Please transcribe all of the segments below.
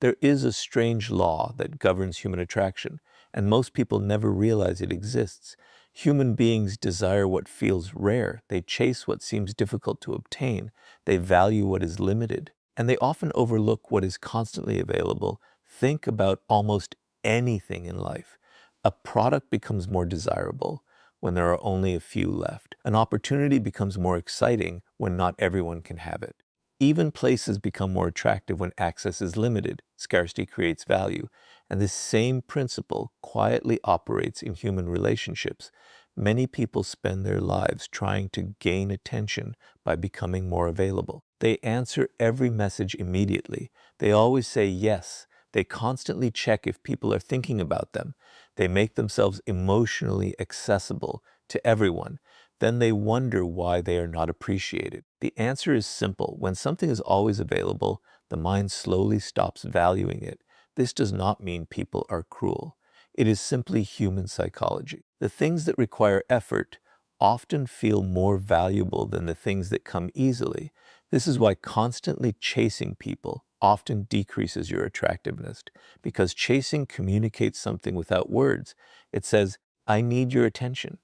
There is a strange law that governs human attraction, and most people never realize it exists. Human beings desire what feels rare. They chase what seems difficult to obtain. They value what is limited, and they often overlook what is constantly available. Think about almost anything in life. A product becomes more desirable when there are only a few left. An opportunity becomes more exciting when not everyone can have it. Even places become more attractive when access is limited. Scarcity creates value. And this same principle quietly operates in human relationships. Many people spend their lives trying to gain attention by becoming more available. They answer every message immediately. They always say yes. They constantly check if people are thinking about them. They make themselves emotionally accessible to everyone. Then they wonder why they are not appreciated. The answer is simple. When something is always available, the mind slowly stops valuing it. This does not mean people are cruel. It is simply human psychology. The things that require effort often feel more valuable than the things that come easily. This is why constantly chasing people often decreases your attractiveness, because chasing communicates something without words. It says, I need your attention.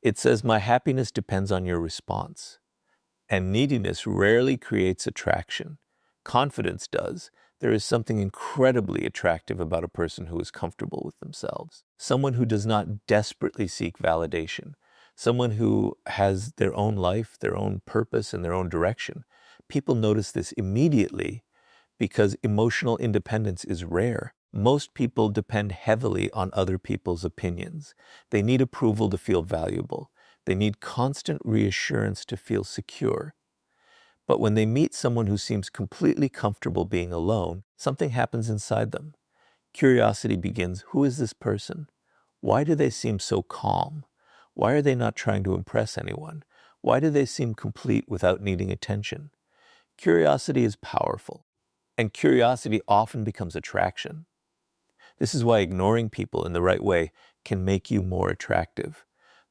It says, my happiness depends on your response. And neediness rarely creates attraction. Confidence does. There is something incredibly attractive about a person who is comfortable with themselves. Someone who does not desperately seek validation. Someone who has their own life, their own purpose, and their own direction. People notice this immediately because emotional independence is rare. Most people depend heavily on other people's opinions. They need approval to feel valuable. They need constant reassurance to feel secure. But when they meet someone who seems completely comfortable being alone, something happens inside them. Curiosity begins. Who is this person? Why do they seem so calm? Why are they not trying to impress anyone? Why do they seem complete without needing attention? Curiosity is powerful, and curiosity often becomes attraction. This is why ignoring people in the right way can make you more attractive.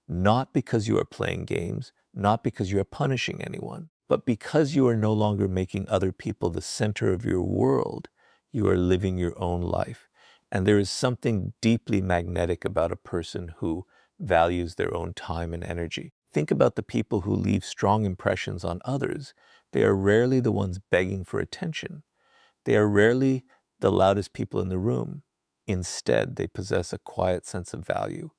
Not because you are playing games, not because you are punishing anyone, but because you are no longer making other people the center of your world. You are living your own life. And there is something deeply magnetic about a person who values their own time and energy. Think about the people who leave strong impressions on others. They are rarely the ones begging for attention. They are rarely the loudest people in the room. Instead, they possess a quiet sense of value.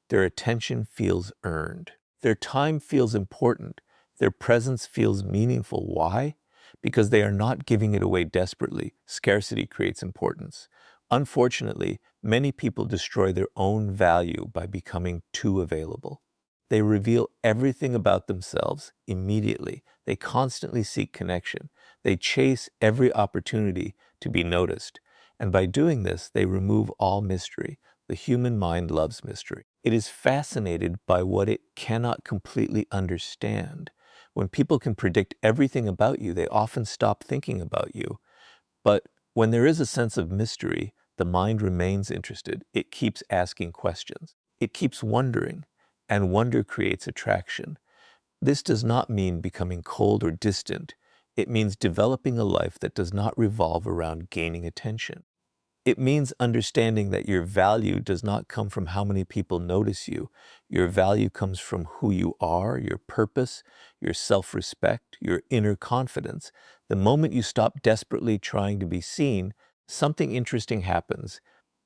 Their attention feels earned. Their time feels important. Their presence feels meaningful. Why? Because they are not giving it away desperately. Scarcity creates importance. Unfortunately, many people destroy their own value by becoming too available. They reveal everything about themselves immediately. They constantly seek connection. They chase every opportunity to be noticed. And by doing this, they remove all mystery. The human mind loves mystery. It is fascinated by what it cannot completely understand. When people can predict everything about you, they often stop thinking about you. But when there is a sense of mystery, the mind remains interested. It keeps asking questions. It keeps wondering, and wonder creates attraction. This does not mean becoming cold or distant. It means developing a life that does not revolve around gaining attention. It means understanding that your value does not come from how many people notice you. Your value comes from who you are, your purpose, your self-respect, your inner confidence. The moment you stop desperately trying to be seen, something interesting happens.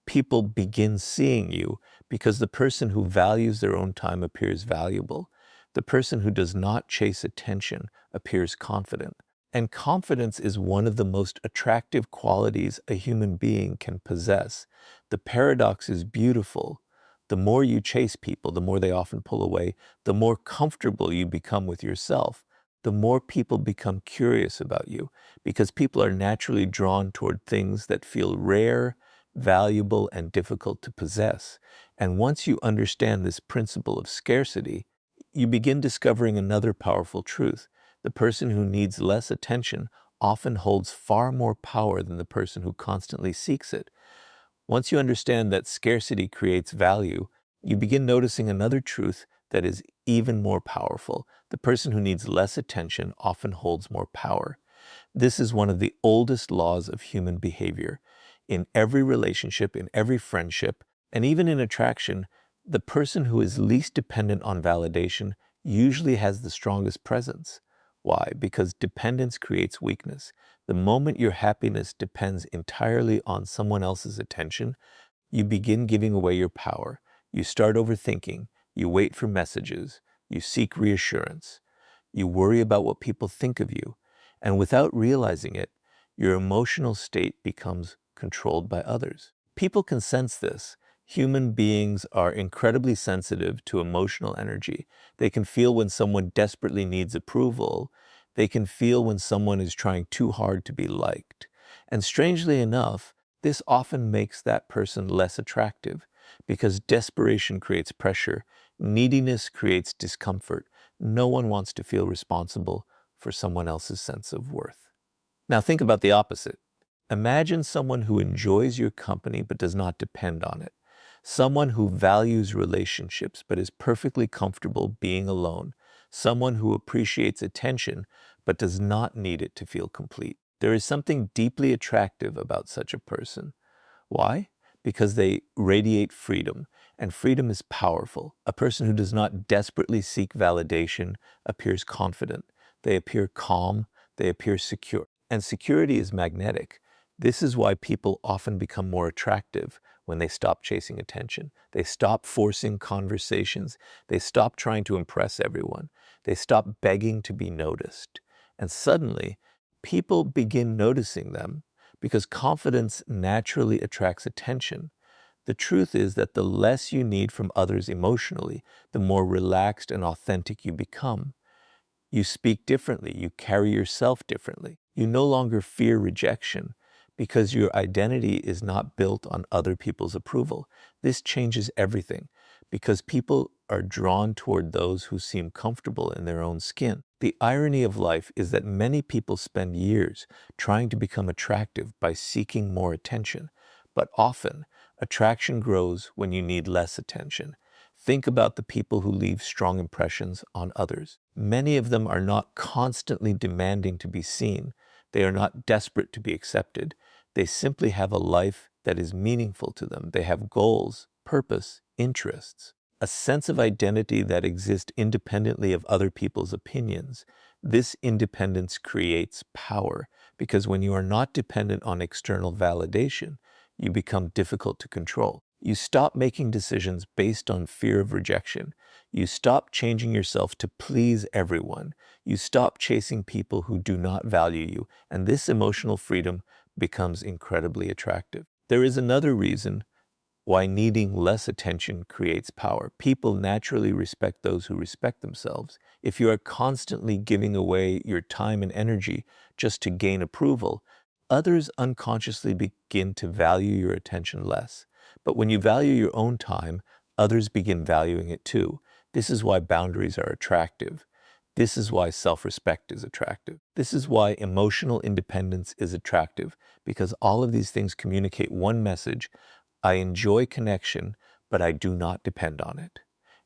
People begin seeing you because the person who values their own time appears valuable. The person who does not chase attention appears confident. And confidence is one of the most attractive qualities a human being can possess. The paradox is beautiful. The more you chase people, the more they often pull away. The more comfortable you become with yourself, the more people become curious about you, because people are naturally drawn toward things that feel rare, valuable, and difficult to possess. And once you understand this principle of scarcity, you begin discovering another powerful truth. The person who needs less attention often holds far more power than the person who constantly seeks it. Once you understand that scarcity creates value, you begin noticing another truth that is even more powerful. The person who needs less attention often holds more power. This is one of the oldest laws of human behavior. In every relationship, in every friendship, and even in attraction, the person who is least dependent on validation usually has the strongest presence. Why? Because dependence creates weakness. The moment your happiness depends entirely on someone else's attention, you begin giving away your power. You start overthinking. You wait for messages. You seek reassurance. You worry about what people think of you. And without realizing it, your emotional state becomes controlled by others. People can sense this. Human beings are incredibly sensitive to emotional energy. They can feel when someone desperately needs approval. They can feel when someone is trying too hard to be liked. And strangely enough, this often makes that person less attractive because desperation creates pressure, neediness creates discomfort. No one wants to feel responsible for someone else's sense of worth. Now think about the opposite. Imagine someone who enjoys your company but does not depend on it. Someone who values relationships but is perfectly comfortable being alone. Someone who appreciates attention but does not need it to feel complete. There is something deeply attractive about such a person. Why? Because they radiate freedom, and freedom is powerful. A person who does not desperately seek validation appears confident. They appear calm. They appear secure. And security is magnetic. This is why people often become more attractive when they stop chasing attention. They stop forcing conversations. They stop trying to impress everyone. They stop begging to be noticed. And suddenly, people begin noticing them because confidence naturally attracts attention. The truth is that the less you need from others emotionally, the more relaxed and authentic you become. You speak differently. You carry yourself differently. You no longer fear rejection because your identity is not built on other people's approval. This changes everything because people are drawn toward those who seem comfortable in their own skin. The irony of life is that many people spend years trying to become attractive by seeking more attention, but often attraction grows when you need less attention. Think about the people who leave strong impressions on others. Many of them are not constantly demanding to be seen. They are not desperate to be accepted. They simply have a life that is meaningful to them. They have goals, purpose, interests, a sense of identity that exists independently of other people's opinions. This independence creates power because when you are not dependent on external validation, you become difficult to control. You stop making decisions based on fear of rejection. You stop changing yourself to please everyone. You stop chasing people who do not value you, and this emotional freedom becomes incredibly attractive. There is another reason why needing less attention creates power. People naturally respect those who respect themselves. If you are constantly giving away your time and energy just to gain approval, others unconsciously begin to value your attention less. But when you value your own time, others begin valuing it too. This is why boundaries are attractive. This is why self-respect is attractive. This is why emotional independence is attractive, because all of these things communicate one message: I enjoy connection, but I do not depend on it.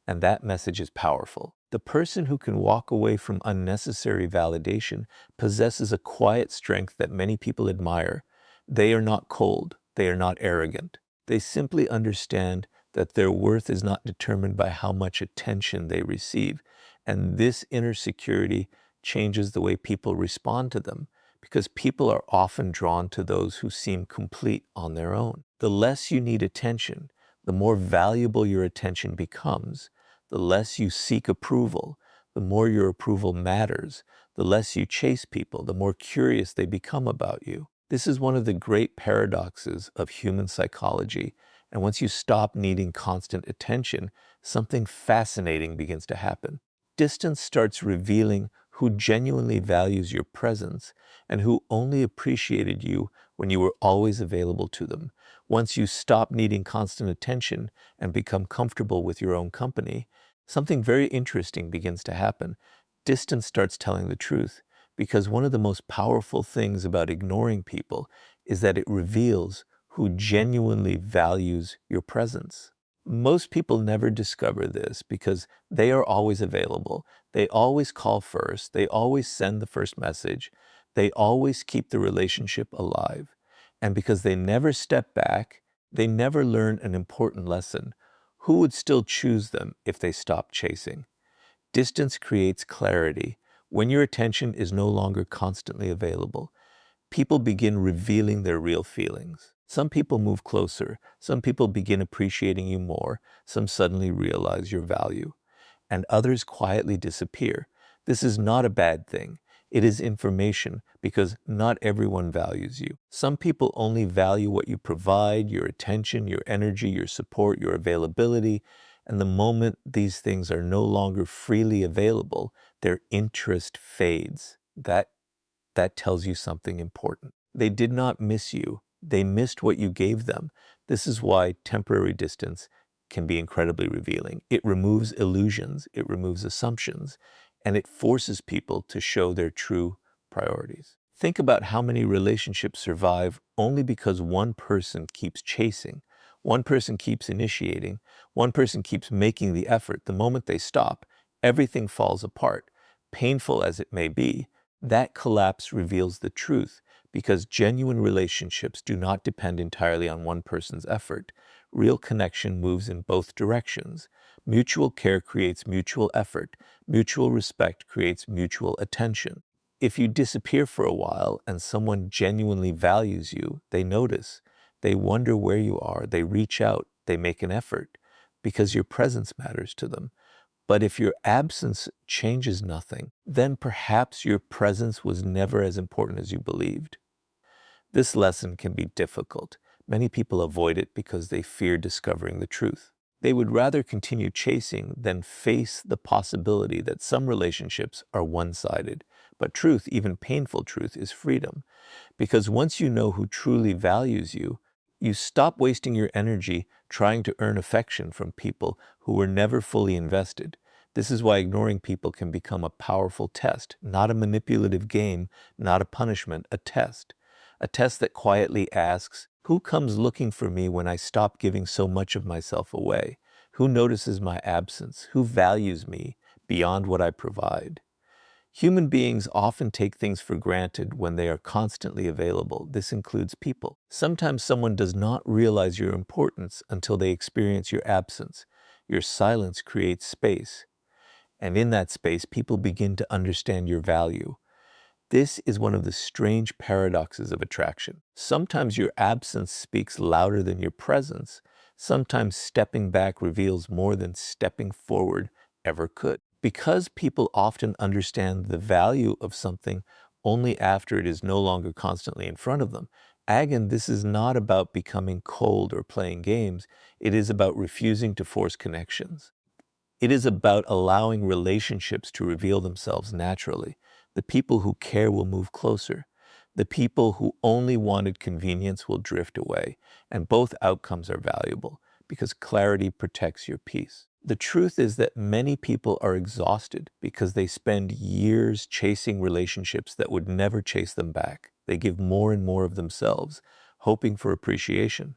And that message is powerful. The person who can walk away from unnecessary validation possesses a quiet strength that many people admire. They are not cold. They are not arrogant. They simply understand that their worth is not determined by how much attention they receive. And this inner security changes the way people respond to them, because people are often drawn to those who seem complete on their own. The less you need attention, the more valuable your attention becomes. The less you seek approval, the more your approval matters. The less you chase people, the more curious they become about you. This is one of the great paradoxes of human psychology. And once you stop needing constant attention, something fascinating begins to happen. Distance starts revealing who genuinely values your presence and who only appreciated you when you were always available to them. Once you stop needing constant attention and become comfortable with your own company, something very interesting begins to happen. Distance starts telling the truth, because one of the most powerful things about ignoring people is that it reveals who genuinely values your presence. Most people never discover this because they are always available. They always call first. They always send the first message. They always keep the relationship alive. And because they never step back, they never learn an important lesson. Who would still choose them if they stopped chasing? Distance creates clarity. When your attention is no longer constantly available, people begin revealing their real feelings. Some people move closer. Some people begin appreciating you more. Some suddenly realize your value. And others quietly disappear. This is not a bad thing. It is information because not everyone values you. Some people only value what you provide, your attention, your energy, your support, your availability. And the moment these things are no longer freely available, their interest fades. That tells you something important. They did not miss you. They missed what you gave them. This is why temporary distance can be incredibly revealing. It removes illusions, it removes assumptions, and it forces people to show their true priorities. Think about how many relationships survive only because one person keeps chasing, one person keeps initiating, one person keeps making the effort. The moment they stop, everything falls apart. Painful as it may be, that collapse reveals the truth because genuine relationships do not depend entirely on one person's effort. Real connection moves in both directions. Mutual care creates mutual effort. Mutual respect creates mutual attention. If you disappear for a while and someone genuinely values you, they notice. They wonder where you are. They reach out. They make an effort because your presence matters to them. But if your absence changes nothing, then perhaps your presence was never as important as you believed. This lesson can be difficult. Many people avoid it because they fear discovering the truth. They would rather continue chasing than face the possibility that some relationships are one-sided. But truth, even painful truth, is freedom. Because once you know who truly values you, you stop wasting your energy trying to earn affection from people who were never fully invested. This is why ignoring people can become a powerful test, not a manipulative game, not a punishment, a test. A test that quietly asks, who comes looking for me when I stop giving so much of myself away? Who notices my absence? Who values me beyond what I provide? Human beings often take things for granted when they are constantly available. This includes people. Sometimes someone does not realize your importance until they experience your absence. Your silence creates space. And in that space, people begin to understand your value. This is one of the strange paradoxes of attraction. Sometimes your absence speaks louder than your presence. Sometimes stepping back reveals more than stepping forward ever could. Because people often understand the value of something only after it is no longer constantly in front of them. Again, this is not about becoming cold or playing games. It is about refusing to force connections. It is about allowing relationships to reveal themselves naturally. The people who care will move closer. The people who only wanted convenience will drift away. And both outcomes are valuable because clarity protects your peace. The truth is that many people are exhausted because they spend years chasing relationships that would never chase them back. They give more and more of themselves, hoping for appreciation.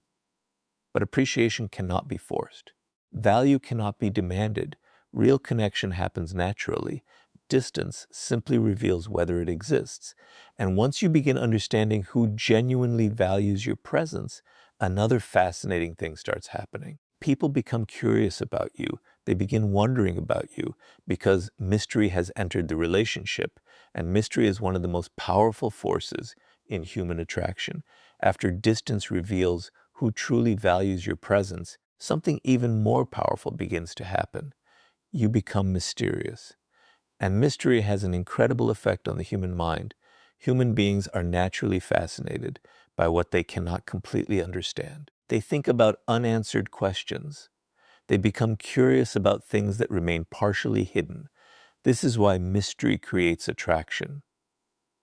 But appreciation cannot be forced. Value cannot be demanded. Real connection happens naturally. Distance simply reveals whether it exists. And once you begin understanding who genuinely values your presence, another fascinating thing starts happening. People become curious about you. They begin wondering about you because mystery has entered the relationship. And mystery is one of the most powerful forces in human attraction. After distance reveals who truly values your presence, something even more powerful begins to happen. You become mysterious. And mystery has an incredible effect on the human mind. Human beings are naturally fascinated by what they cannot completely understand. They think about unanswered questions. They become curious about things that remain partially hidden. This is why mystery creates attraction.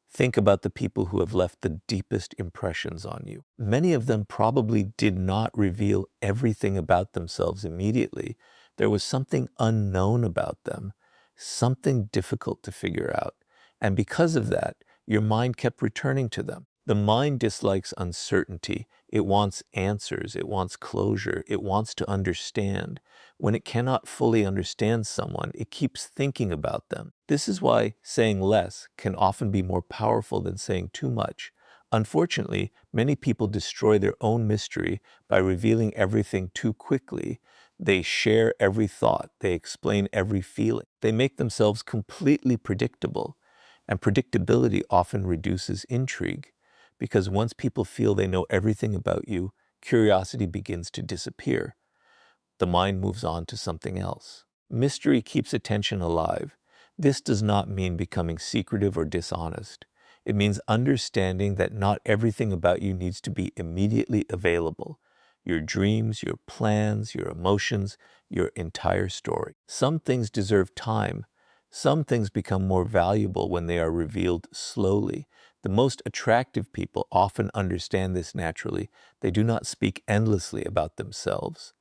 Think about the people who have left the deepest impressions on you. Many of them probably did not reveal everything about themselves immediately. There was something unknown about them, something difficult to figure out. And because of that, your mind kept returning to them. The mind dislikes uncertainty. It wants answers. It wants closure. It wants to understand. When it cannot fully understand someone, it keeps thinking about them. This is why saying less can often be more powerful than saying too much. Unfortunately, many people destroy their own mystery by revealing everything too quickly. They share every thought. They explain every feeling. They make themselves completely predictable. And predictability often reduces intrigue, because once people feel they know everything about you, curiosity begins to disappear. The mind moves on to something else. Mystery keeps attention alive. This does not mean becoming secretive or dishonest. It means understanding that not everything about you needs to be immediately available. Your dreams, your plans, your emotions, your entire story. Some things deserve time. Some things become more valuable when they are revealed slowly. The most attractive people often understand this naturally. They do not speak endlessly about themselves.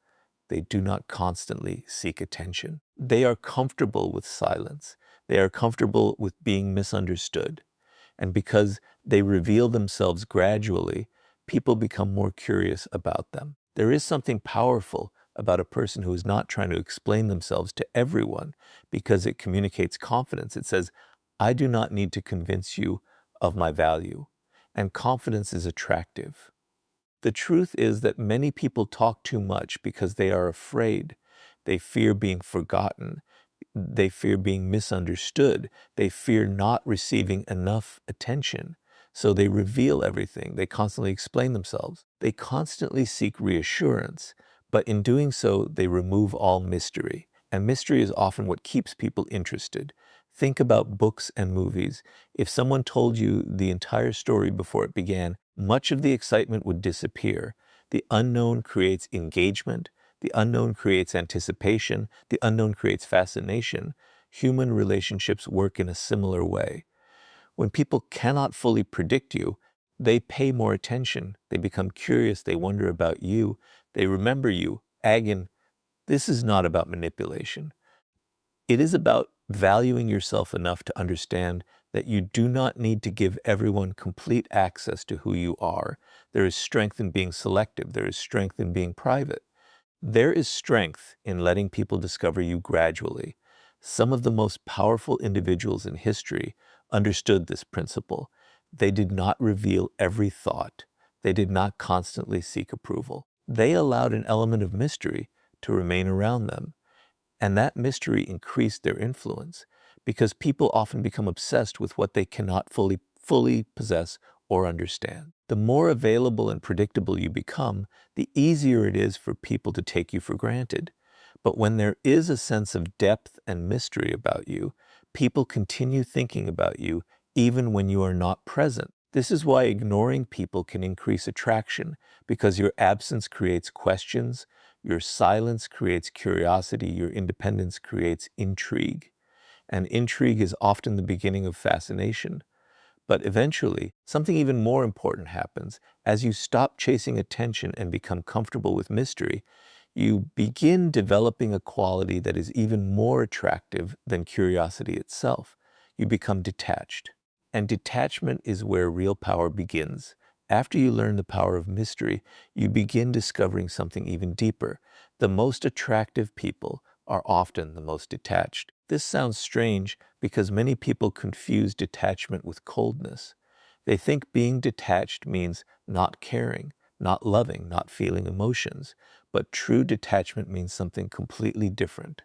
They do not constantly seek attention. They are comfortable with silence. They are comfortable with being misunderstood. And because they reveal themselves gradually, people become more curious about them. There is something powerful about a person who is not trying to explain themselves to everyone, because it communicates confidence. It says, I do not need to convince you of my value. And confidence is attractive. The truth is that many people talk too much because they are afraid. They fear being forgotten. They fear being misunderstood. They fear not receiving enough attention. So they reveal everything. They constantly explain themselves. They constantly seek reassurance. But in doing so, they remove all mystery. And mystery is often what keeps people interested. Think about books and movies. If someone told you the entire story before it began, much of the excitement would disappear. The unknown creates engagement. The unknown creates anticipation. The unknown creates fascination. Human relationships work in a similar way. When people cannot fully predict you, they pay more attention. They become curious. They wonder about you. They remember you. Again, this is not about manipulation. It is about valuing yourself enough to understand that you do not need to give everyone complete access to who you are. There is strength in being selective. There is strength in being private. There is strength in letting people discover you gradually. Some of the most powerful individuals in history understood this principle. They did not reveal every thought. They did not constantly seek approval. They allowed an element of mystery to remain around them. And that mystery increased their influence, because people often become obsessed with what they cannot fully possess or understand. The more available and predictable you become, the easier it is for people to take you for granted. But when there is a sense of depth and mystery about you, people continue thinking about you even when you are not present. This is why ignoring people can increase attraction, because your absence creates questions, your silence creates curiosity, your independence creates intrigue. And intrigue is often the beginning of fascination. But eventually, something even more important happens. As you stop chasing attention and become comfortable with mystery, you begin developing a quality that is even more attractive than curiosity itself. You become detached. And detachment is where real power begins. After you learn the power of mystery, you begin discovering something even deeper. The most attractive people are often the most detached. This sounds strange because many people confuse detachment with coldness. They think being detached means not caring, not loving, not feeling emotions. But true detachment means something completely different.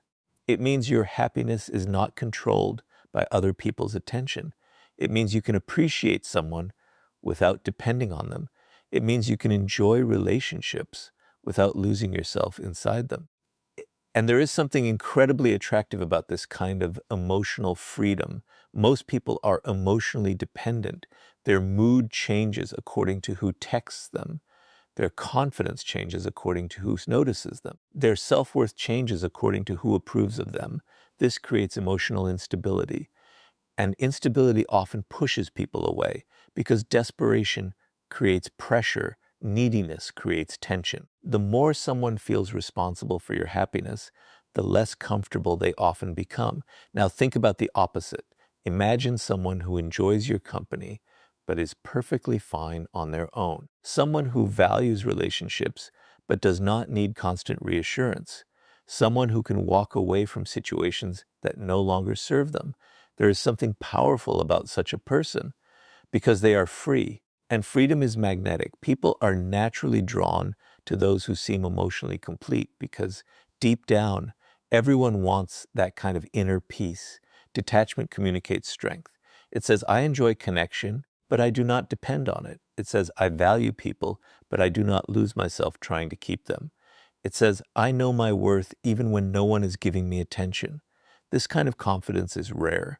It means your happiness is not controlled by other people's attention. It means you can appreciate someone without depending on them. It means you can enjoy relationships without losing yourself inside them. And there is something incredibly attractive about this kind of emotional freedom. Most people are emotionally dependent. Their mood changes according to who texts them. Their confidence changes according to who notices them. Their self-worth changes according to who approves of them. This creates emotional instability. And instability often pushes people away because desperation creates pressure, neediness creates tension. The more someone feels responsible for your happiness, the less comfortable they often become. Now think about the opposite. Imagine someone who enjoys your company, but is perfectly fine on their own. Someone who values relationships but does not need constant reassurance. Someone who can walk away from situations that no longer serve them. There is something powerful about such a person because they are free, and freedom is magnetic. People are naturally drawn to those who seem emotionally complete because deep down, everyone wants that kind of inner peace. Detachment communicates strength. It says, I enjoy connection, but I do not depend on it. It says, I value people, but I do not lose myself trying to keep them. It says, I know my worth even when no one is giving me attention. This kind of confidence is rare,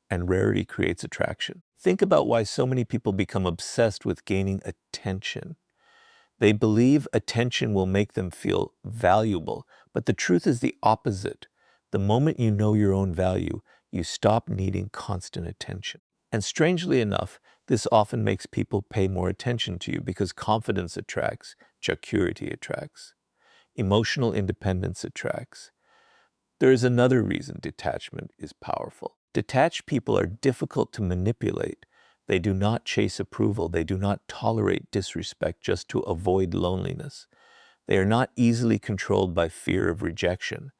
and rarity creates attraction. Think about why so many people become obsessed with gaining attention. They believe attention will make them feel valuable, but the truth is the opposite. The moment you know your own value, you stop needing constant attention. And strangely enough, this often makes people pay more attention to you because confidence attracts, security attracts, emotional independence attracts. There is another reason detachment is powerful. Detached people are difficult to manipulate. They do not chase approval. They do not tolerate disrespect just to avoid loneliness. They are not easily controlled by fear of rejection.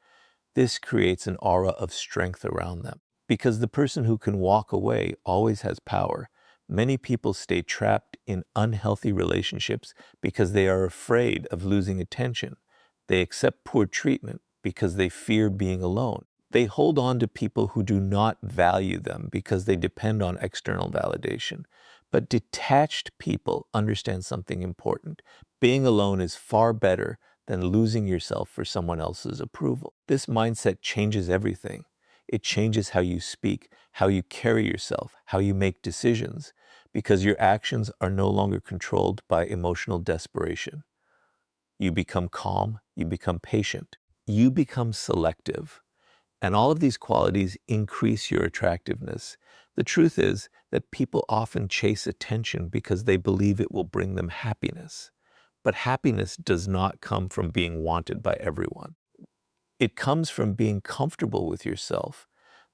This creates an aura of strength around them. Because the person who can walk away always has power. Many people stay trapped in unhealthy relationships because they are afraid of losing attention. They accept poor treatment because they fear being alone. They hold on to people who do not value them because they depend on external validation. But detached people understand something important. Being alone is far better than losing yourself for someone else's approval. This mindset changes everything. It changes how you speak, how you carry yourself, how you make decisions, because your actions are no longer controlled by emotional desperation. You become calm, you become patient, you become selective. And all of these qualities increase your attractiveness. The truth is that people often chase attention because they believe it will bring them happiness. But happiness does not come from being wanted by everyone. It comes from being comfortable with yourself.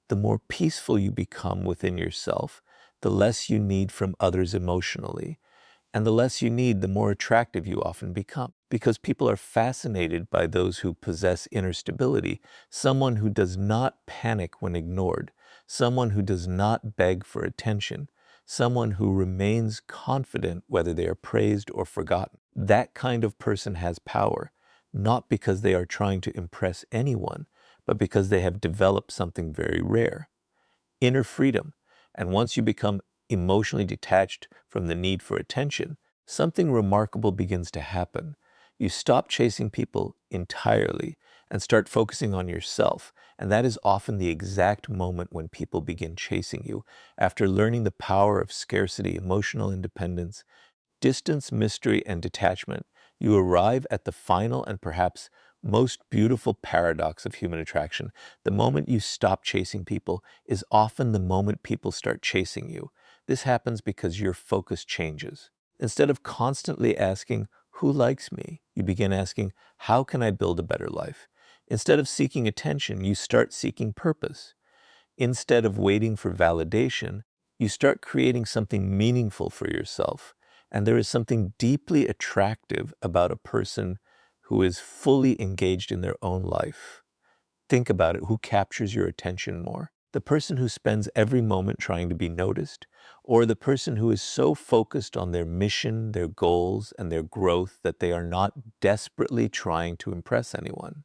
The more peaceful you become within yourself, the less you need from others emotionally. And the less you need, the more attractive you often become. Because people are fascinated by those who possess inner stability, someone who does not panic when ignored, someone who does not beg for attention, someone who remains confident whether they are praised or forgotten. That kind of person has power, not because they are trying to impress anyone, but because they have developed something very rare, inner freedom. And once you become emotionally detached from the need for attention, something remarkable begins to happen. You stop chasing people entirely and start focusing on yourself. And that is often the exact moment when people begin chasing you. After learning the power of scarcity, emotional independence, distance, mystery, and detachment, you arrive at the final and perhaps most beautiful paradox of human attraction. The moment you stop chasing people is often the moment people start chasing you. This happens because your focus changes. Instead of constantly asking, who likes me? You begin asking, how can I build a better life? Instead of seeking attention, you start seeking purpose. Instead of waiting for validation, you start creating something meaningful for yourself. And there is something deeply attractive about a person who is fully engaged in their own life. Think about it. Who captures your attention more? The person who spends every moment trying to be noticed, or the person who is so focused on their mission, their goals, and their growth that they are not desperately trying to impress anyone?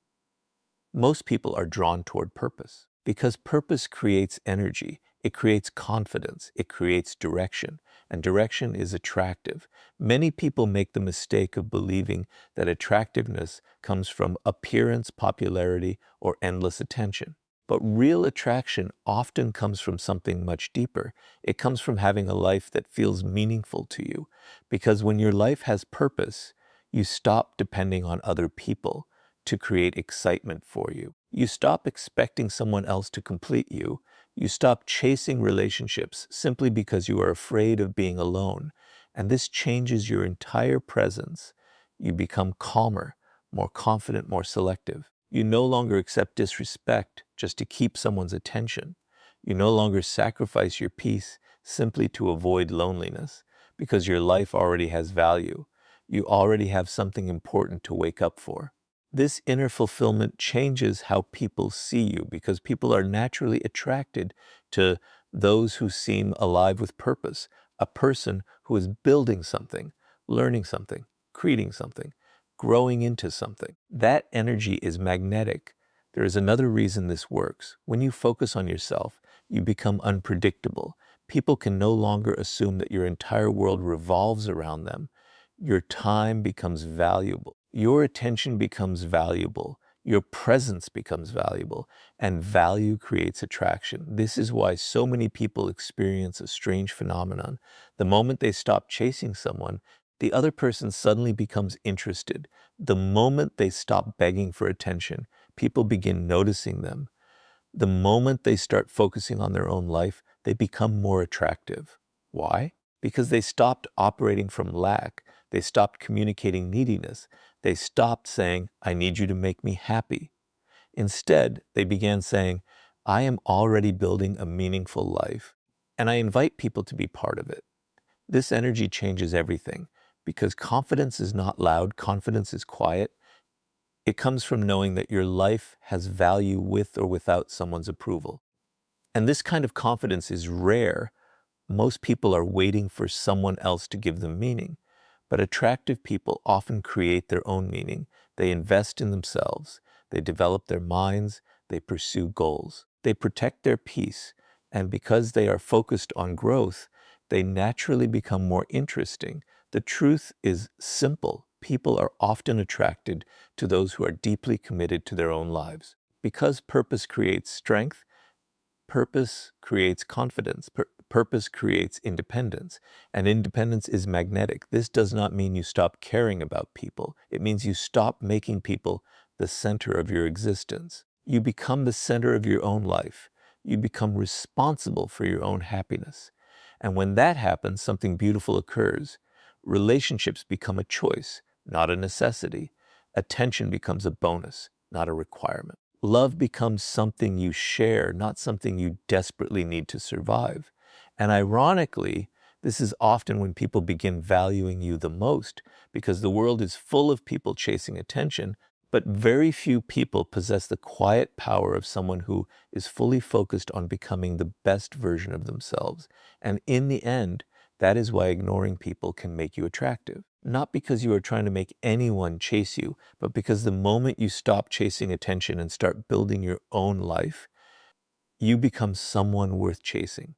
Most people are drawn toward purpose because purpose creates energy, it creates confidence, it creates direction, and direction is attractive. Many people make the mistake of believing that attractiveness comes from appearance, popularity, or endless attention. But real attraction often comes from something much deeper. It comes from having a life that feels meaningful to you. Because when your life has purpose, you stop depending on other people to create excitement for you. You stop expecting someone else to complete you. You stop chasing relationships simply because you are afraid of being alone. And this changes your entire presence. You become calmer, more confident, more selective. You no longer accept disrespect just to keep someone's attention. You no longer sacrifice your peace simply to avoid loneliness, because your life already has value. You already have something important to wake up for. This inner fulfillment changes how people see you because people are naturally attracted to those who seem alive with purpose, a person who is building something, learning something, creating something, growing into something. That energy is magnetic. There is another reason this works. When you focus on yourself, you become unpredictable. People can no longer assume that your entire world revolves around them. Your time becomes valuable. Your attention becomes valuable. Your presence becomes valuable, and value creates attraction. This is why so many people experience a strange phenomenon. The moment they stop chasing someone, the other person suddenly becomes interested. The moment they stop begging for attention, people begin noticing them. The moment they start focusing on their own life, they become more attractive. Why? Because they stopped operating from lack. They stopped communicating neediness. They stopped saying, I need you to make me happy. Instead, they began saying, I am already building a meaningful life, and I invite people to be part of it. This energy changes everything because confidence is not loud, confidence is quiet. It comes from knowing that your life has value with or without someone's approval. And this kind of confidence is rare. Most people are waiting for someone else to give them meaning. But attractive people often create their own meaning. They invest in themselves. They develop their minds. They pursue goals. They protect their peace. And because they are focused on growth, they naturally become more interesting. The truth is simple. People are often attracted to those who are deeply committed to their own lives. Because purpose creates strength, purpose creates confidence. Purpose creates independence. And independence is magnetic. This does not mean you stop caring about people. It means you stop making people the center of your existence. You become the center of your own life. You become responsible for your own happiness. And when that happens, something beautiful occurs. Relationships become a choice, not a necessity. Attention becomes a bonus, not a requirement. Love becomes something you share, not something you desperately need to survive. And ironically, this is often when people begin valuing you the most, because the world is full of people chasing attention, but very few people possess the quiet power of someone who is fully focused on becoming the best version of themselves. And in the end, that is why ignoring people can make you attractive. Not because you are trying to make anyone chase you, but because the moment you stop chasing attention and start building your own life, you become someone worth chasing.